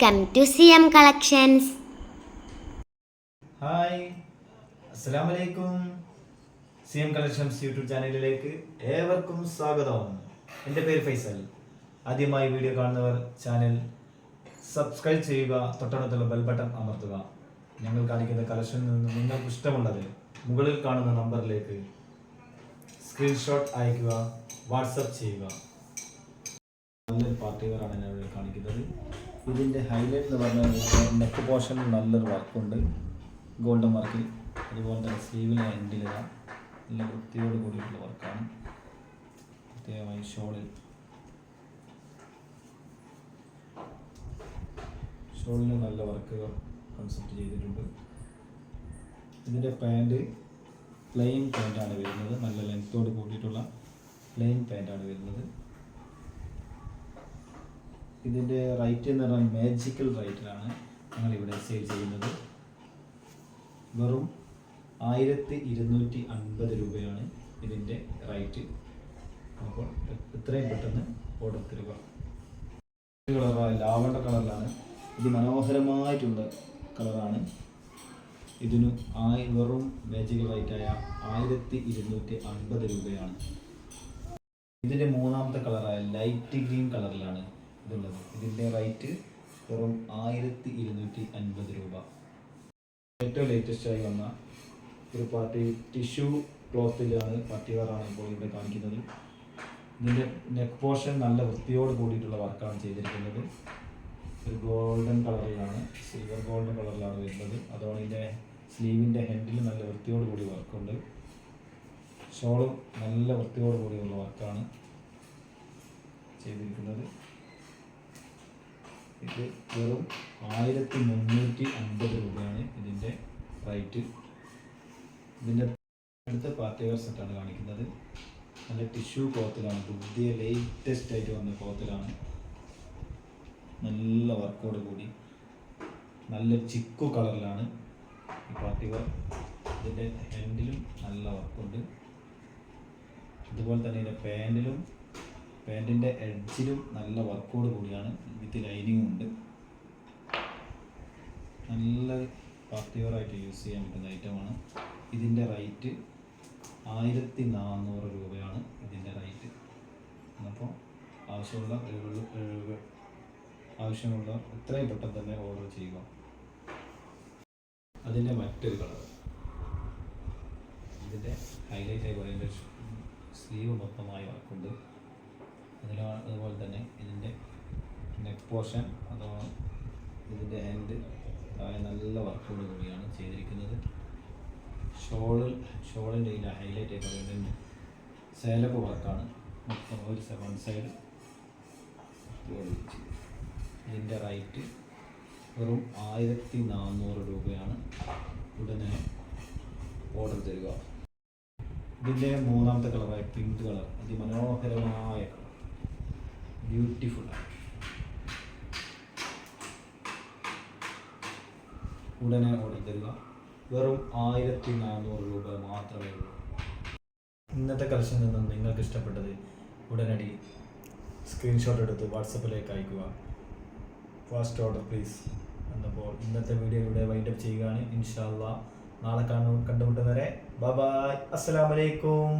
Welcome to CM collections. Hi, അസ്സലാമു അലൈക്കും. CM collections YouTube ചാനലിലേക്ക് ഏവർക്കും സ്വാഗതം. എൻ്റെ പേര് ഫൈസൽ. ആദ്യമായി വീഡിയോ കാണുന്നവർ ചാനൽ സബ്സ്ക്രൈബ് ചെയ്യുക, തൊട്ടടുത്തുള്ള ബെൽ ബട്ടൺ അമർത്തുക. ഞങ്ങൾ കാണിക്കുന്ന കളക്ഷനിൽ നിന്ന് നിങ്ങൾക്ക് ഇഷ്ടമുള്ളത് മുകളിൽ കാണുന്ന നമ്പറിലേക്ക് സ്ക്രീൻഷോട്ട് അയക്കുക, വാട്സപ്പ് ചെയ്യുക. നല്ലൊരു പാർട്ടി വെയറാണ് ഞാൻ ഇവിടെ കാണിക്കുന്നത്. ഇതിൻ്റെ ഹൈലൈറ്റ് എന്ന് പറഞ്ഞാൽ നെക്ക് പോർഷനിൽ നല്ലൊരു വർക്കുണ്ട്, ഗോൾഡൻ വർക്കിൽ. അതുപോലെ തന്നെ സ്ലീവിലെ എൻഡിൽ നല്ല വൃത്തിയോട് കൂടിയിട്ടുള്ള വർക്കാണ്. പ്രത്യേകമായി ഷോളിന് നല്ല വർക്ക് കൺസെപ്റ്റ് ചെയ്തിട്ടുണ്ട്. ഇതിൻ്റെ പാൻറ് പ്ലെയിൻ പാൻറ്റാണ് വരുന്നത്, നല്ല ലെങ്ത്തോട് കൂടിയിട്ടുള്ള പ്ലെയിൻ പാൻറ്റാണ് വരുന്നത്. ഇതിൻ്റെ റേറ്റ് എന്ന് പറഞ്ഞാൽ മാജിക്കൽ റേറ്റിലാണ് ഞങ്ങളിവിടെ സെയിൽ ചെയ്യുന്നത്. വെറും 1250 രൂപയാണ് ഇതിൻ്റെ റേറ്റ്. അപ്പോൾ എത്രയും പെട്ടെന്ന് ഓർഡർ തരിക. കളറാണ്, ലാവണ്ടർ കളറിലാണ്. ഇത് മനോഹരമായിട്ടുള്ള കളറാണ്. ഇതിന് വെറും മാജിക്കൽ റേറ്റായ 1250 രൂപയാണ്. ഇതിൻ്റെ മൂന്നാമത്തെ കളറായ ലൈറ്റ് ഗ്രീൻ കളറിലാണ് ഇതുള്ളത്. ഇതിൻ്റെ റേറ്റ് വെറും 1250 രൂപ. ഏറ്റവും ലേറ്റസ്റ്റായി വന്ന ഒരു പാർട്ടി ടിഷ്യൂ ക്ലോത്തിലാണ്, പാർട്ടി വെയറാണ് ഇപ്പോൾ ഇവിടെ കാണിക്കുന്നത്. ഇതിൻ്റെ നെക്ക് പോർഷൻ നല്ല വൃത്തിയോട് കൂടിയിട്ടുള്ള വർക്കാണ് ചെയ്തിരിക്കുന്നത്. ഒരു ഗോൾഡൻ കളറിലാണ്, സിൽവർ ഗോൾഡൻ കളറിലാണ് വരുന്നത്. അതോടെ ഇതിൻ്റെ സ്ലീവിൻ്റെ ഹെൻഡിൽ നല്ല വൃത്തിയോട് കൂടി വർക്കുണ്ട്. ഷോളും നല്ല വൃത്തിയോട് കൂടിയുള്ള വർക്കാണ് ചെയ്തിരിക്കുന്നത്. ഇത് വെറും 1350 രൂപയാണ് ഇതിൻ്റെ റേറ്റ്. ഇതിൻ്റെ അടുത്ത പാർട്ടി വെയർ സെറ്റാണ് കാണിക്കുന്നത്. നല്ല ടിഷ്യൂ ക്ലോത്തിലാണ്, പുതിയ ലേറ്റസ്റ്റ് ആയിട്ട് വന്ന ക്ലോത്തിലാണ്. നല്ല വർക്കോട് കൂടി നല്ല ചിക്കു കളറിലാണ് ഈ പാർട്ടി വെയർ. ഇതിൻ്റെ ഹാൻഡിലും നല്ല വർക്കുണ്ട്. അതുപോലെ തന്നെ ഇതിൻ്റെ പാൻറ്റിൻ്റെ എഡ്ജിലും നല്ല വർക്കോട് കൂടിയാണ്, വിത്ത് ലൈനിങ്ങും ഉണ്ട്. നല്ല പാർട്ടി വെയറായിട്ട് യൂസ് ചെയ്യാൻ പറ്റുന്ന ഐറ്റമാണ്. ഇതിൻ്റെ റേറ്റ് 1400 രൂപയാണ് ഇതിൻ്റെ റേറ്റ്. അപ്പോൾ ആവശ്യമുള്ള എത്രയും പെട്ടെന്ന് തന്നെ ഓർഡർ ചെയ്യുക. അതിൻ്റെ മറ്റൊരു കളർ, ഇതിൻ്റെ ഹൈലൈറ്റായി പറയുന്നത് സ്ലീവ് മൊത്തമായി വർക്കുണ്ട്. അതുപോലെ തന്നെ ഇതിൻ്റെ നെക്ക് പോർഷൻ, അഥവാ ഇതിൻ്റെ ഹാൻഡ് നല്ല വർക്കോട് കൂടിയാണ് ചെയ്തിരിക്കുന്നത്. ഷോളിൻ്റെ ഇതിൻ്റെ ഹൈലൈറ്റ് ആയി പറയുന്നത് സേലപ്പ് വർക്കാണ്. മൊത്തം ഒരു വൺ സൈഡ്. ഇതിൻ്റെ റേറ്റ് വെറും 1400 രൂപയാണ്. ഉടനെ ഓർഡർ തരിക. ഇതിൻ്റെ മൂന്നാമത്തെ കളറായ പിങ്ക് കളർ, അതിമനോഹരമായ കളർ, ബ്യൂട്ടിഫുള്ളാണ്. ഉടനെ ഓർഡർ തരിക. വെറും 1400 രൂപ മാത്രമേ ഉള്ളൂ. ഇന്നത്തെ കളക്ഷനിൽ നിന്നും നിങ്ങൾക്ക് ഇഷ്ടപ്പെട്ടത് ഉടനടി സ്ക്രീൻഷോട്ട് എടുത്ത് വാട്സപ്പിലേക്ക് അയക്കുക. ഫാസ്റ്റ് ഓർഡർ പ്ലീസ് എന്നപ്പോൾ ഇന്നത്തെ വീഡിയോ ഇവിടെ വൈൻഡപ്പ് ചെയ്യുകയാണ്. ഇൻഷാ അല്ലാഹ് നാളെ കണ്ടുമുട്ടുന്നവരെ ബൈ ബൈ, അസ്സലാമു അലൈക്കും.